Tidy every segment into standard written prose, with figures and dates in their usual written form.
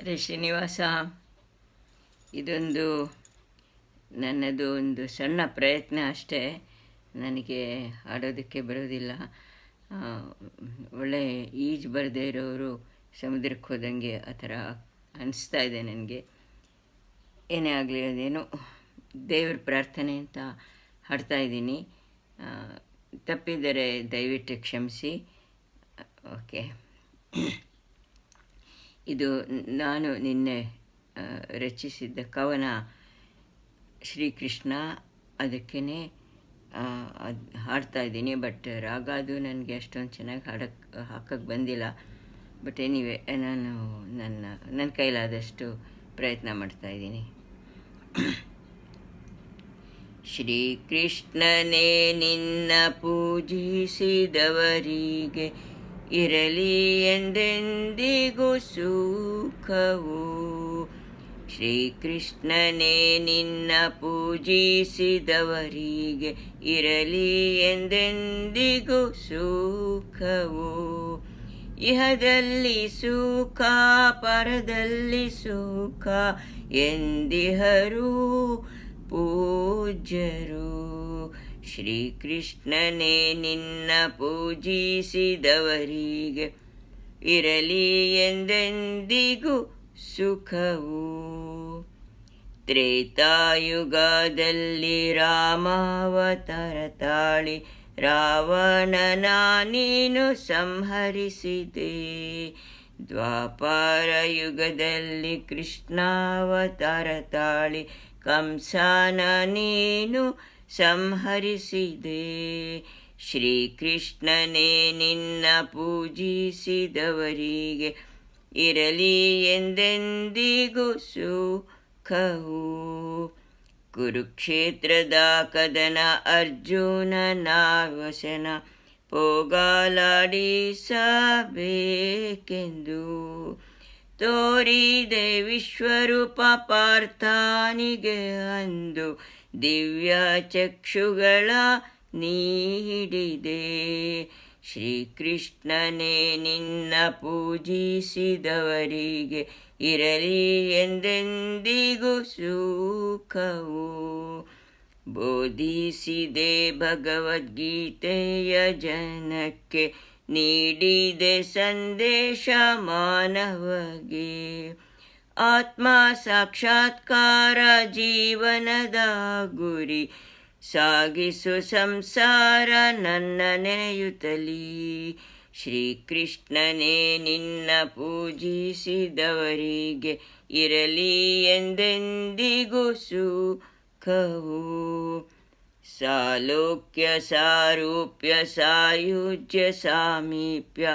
ಅರೆ ಶ್ರೀನಿವಾಸ, ಇದೊಂದು ನನ್ನದು ಒಂದು ಸಣ್ಣ ಪ್ರಯತ್ನ ಅಷ್ಟೇ. ನನಗೆ ಆಡೋದಕ್ಕೆ ಬರೋದಿಲ್ಲ. ಒಳ್ಳೆ ಈಜು ಬರದೇ ಇರೋರು ಸಮುದ್ರಕ್ಕೆ ಹೋದಂಗೆ ಆ ಥರ ಅನಿಸ್ತಾ ಇದೆ ನನಗೆ. ಏನೇ ಆಗಲಿ, ಅದೇನೋ ದೇವ್ರ ಪ್ರಾರ್ಥನೆ ಅಂತ ಹಾಡ್ತಾಯಿದ್ದೀನಿ. ತಪ್ಪಿದರೆ ದಯವಿಟ್ಟು ಕ್ಷಮಿಸಿ. ಓಕೆ. ಇದು ನಾನು ನಿನ್ನೆ ರಚಿಸಿದ್ದ ಕವನ ಶ್ರೀಕೃಷ್ಣ. ಅದಕ್ಕೇ ಹಾಡ್ತಾಯಿದ್ದೀನಿ. ಬಟ್ ರಾಗ ಅದು ನನಗೆ ಅಷ್ಟೊಂದು ಚೆನ್ನಾಗಿ ಹಾಕಕ್ಕೆ ಬಂದಿಲ್ಲ. ಬಟ್ ಎನಿವೆ, ನಾನು ನನ್ನ ಕೈಲಾದಷ್ಟು ಪ್ರಯತ್ನ ಮಾಡ್ತಾಯಿದ್ದೀನಿ. ಶ್ರೀಕೃಷ್ಣನೇ ನಿನ್ನ ಪೂಜಿಸಿದವರಿಗೆ ಇರಲಿ ಎಂದೆಂದಿಗೂ ಸುಖವು. ಶ್ರೀಕೃಷ್ಣನೇ ನಿನ್ನ ಪೂಜಿಸಿದವರಿಗೆ ಇರಲಿ ಎಂದೆಂದಿಗೂ ಸುಖವು. ಇಹದಲ್ಲಿ ಸುಖ ಪರದಲ್ಲಿ ಸುಖ ಎಂದಿಹರು ಪೂಜ್ಯರು. ಶ್ರೀಕೃಷ್ಣನೇ ನಿನ್ನ ಪೂಜಿಸಿದವರಿಗೆ ಇರಲಿ ಎಂದೆಂದಿಗೂ ಸುಖವು. ತ್ರೇತಾಯುಗದಲ್ಲಿ ರಾಮಾವತಾರ ತಾಳಿ ರಾವಣನ ನೀನು ಸಂಹರಿಸಿದೆ. ದ್ವಾಪರ ಯುಗದಲ್ಲಿ ಕೃಷ್ಣಾವತಾರ ತಾಳಿ ಕಂಸನ ನೀನು ಸಂಹರಿಸಿದೆ. ಶ್ರೀಕೃಷ್ಣನೇ ನಿನ್ನ ಪೂಜಿಸಿದವರಿಗೆ ಇರಲಿ ಎಂದೆಂದಿಗೂ ಸುಖವು. ಕುರುಕ್ಷೇತ್ರದ ಕದನ ಅರ್ಜುನನ ವಸನ ಪೋಗಲಾಡಿಸಬೇಕೆಂದು ತೋರಿದೆ ವಿಶ್ವರೂಪ ಪಾರ್ಥನಿಗೆ ಅಂದು ದಿವ್ಯ ಚಕ್ಷುಗಳ ನೀಡಿದೆ. ಶ್ರೀಕೃಷ್ಣನೇ ನಿನ್ನ ಪೂಜಿಸಿದವರಿಗೆ ಇರಲಿ ಎಂದೆಂದಿಗೂ ಸುಖವು. ಬೋಧಿಸಿದೆ ಭಗವದ್ಗೀತೆಯ ಜನಕ್ಕೆ ನೀಡಿದೆ ಸಂದೇಶ ಮಾನವಗೆ. ಆತ್ಮ ಸಾಕ್ಷಾತ್ಕಾರ ಜೀವನದ ಗುರಿ ಸಾಗಿಸು ಸಂಸಾರ ನನ್ನ ನೆನೆಯುತ್ತಲಿ. ಶ್ರೀಕೃಷ್ಣನೇ ನಿನ್ನ ಪೂಜಿಸಿದವರಿಗೆ ಇರಲಿ ಎಂದೆಂದಿಗೂ ಸುಖವು. ಸಾಲೋಕ್ಯ ಸಾರೂಪ್ಯ ಸಾಯುಜ್ಯ ಸಾಮೀಪ್ಯ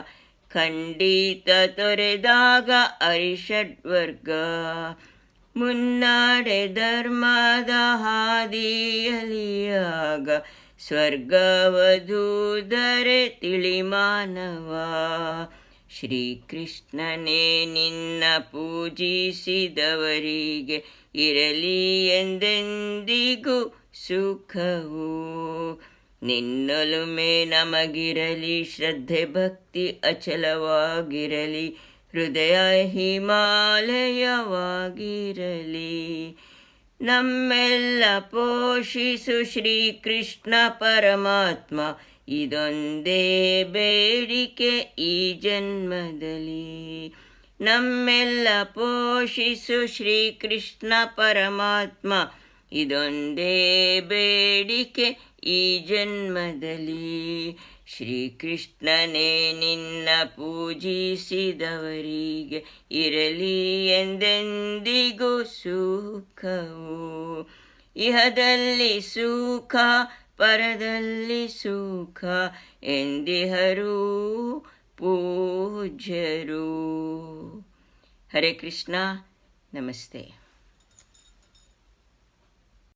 ಖಂಡಿತ ತೊರೆದಾಗ ಅರಿಷಡ್ವರ್ಗ. ಮುನ್ನಡೆ ಧರ್ಮದ ಹಾದಿಯಲಿಯಾಗ ಸ್ವರ್ಗವಧೂದರೆ ತಿಳಿಮಾನವ. ಶ್ರೀಕೃಷ್ಣನೇ ನಿನ್ನ ಪೂಜಿಸಿದವರಿಗೆ ಇರಲಿ ಎಂದೆಂದಿಗೂ ಸುಖವು. ನಿನ್ನೊಲುಮೆ ನಮಗಿರಲಿ, ಶ್ರದ್ಧೆ ಭಕ್ತಿ ಅಚಲವಾಗಿರಲಿ, ಹೃದಯ ಹಿಮಾಲಯವಾಗಿರಲಿ. ನಮ್ಮೆಲ್ಲ ಪೋಷಿಸು ಶ್ರೀಕೃಷ್ಣ ಪರಮಾತ್ಮ, ಇದೊಂದೇ ಬೇಡಿಕೆ ಈ ಜನ್ಮದಲ್ಲಿ. ನಮ್ಮೆಲ್ಲ ಪೋಷಿಸು ಶ್ರೀಕೃಷ್ಣ ಪರಮಾತ್ಮ, ಇದೊಂದೇ ಬೇಡಿಕೆ ಈ ಜನ್ಮದಲ್ಲಿ. ಶ್ರೀಕೃಷ್ಣನೇ ನಿನ್ನ ಪೂಜಿಸಿದವರಿಗೆ ಇರಲಿ ಎಂದೆಂದಿಗೂ ಸುಖವು. ಇಹದಲ್ಲಿ ಸುಖ ಪರದಲ್ಲಿ ಸುಖ ಎಂದಿಹರು ಪೂಜ್ಯರು. ಹರೇ ಕೃಷ್ಣ. ನಮಸ್ತೆ.